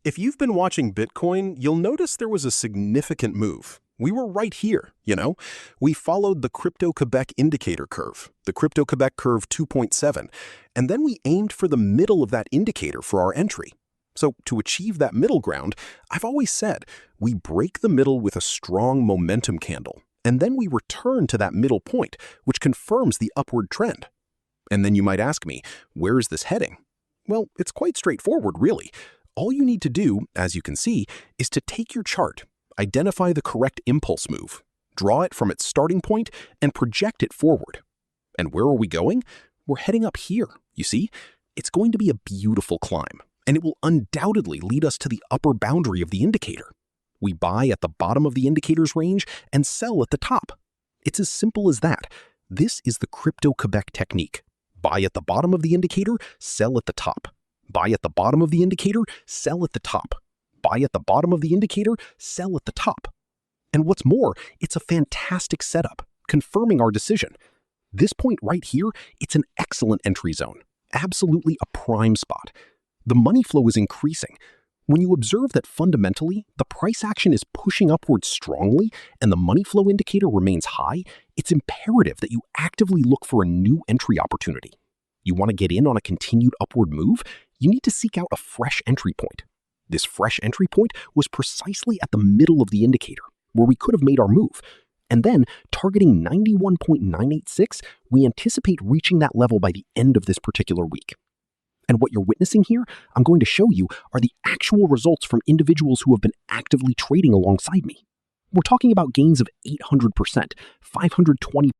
If you've been watching Bitcoin, you'll notice there was a significant move. We were right here, you know? We followed the Crypto-Quebec indicator curve, the Crypto-Quebec curve 2.7, and then we aimed for the middle of that indicator for our entry. So to achieve that middle ground, I've always said, we break the middle with a strong momentum candle, and then we return to that middle point, which confirms the upward trend. And then you might ask me, where is this heading? Well, it's quite straightforward, really. All you need to do, as you can see, is to take your chart, identify the correct impulse move, draw it from its starting point, and project it forward. And where are we going? We're heading up here, you see? It's going to be a beautiful climb, and it will undoubtedly lead us to the upper boundary of the indicator. We buy at the bottom of the indicator's range and sell at the top. It's as simple as that. This is the Crypto-Quebec technique. Buy at the bottom of the indicator, sell at the top. Buy at the bottom of the indicator, sell at the top. Buy at the bottom of the indicator, sell at the top. And what's more, it's a fantastic setup, confirming our decision. This point right here, it's an excellent entry zone, absolutely a prime spot. The money flow is increasing. When you observe that fundamentally, the price action is pushing upwards strongly and the money flow indicator remains high, it's imperative that you actively look for a new entry opportunity. You want to get in on a continued upward move? You need to seek out a fresh entry point. This fresh entry point was precisely at the middle of the indicator, where we could have made our move. And then, targeting 91.986, we anticipate reaching that level by the end of this particular week. And what you're witnessing here, I'm going to show you, are the actual results from individuals who have been actively trading alongside me. We're talking about gains of 800%, 520%,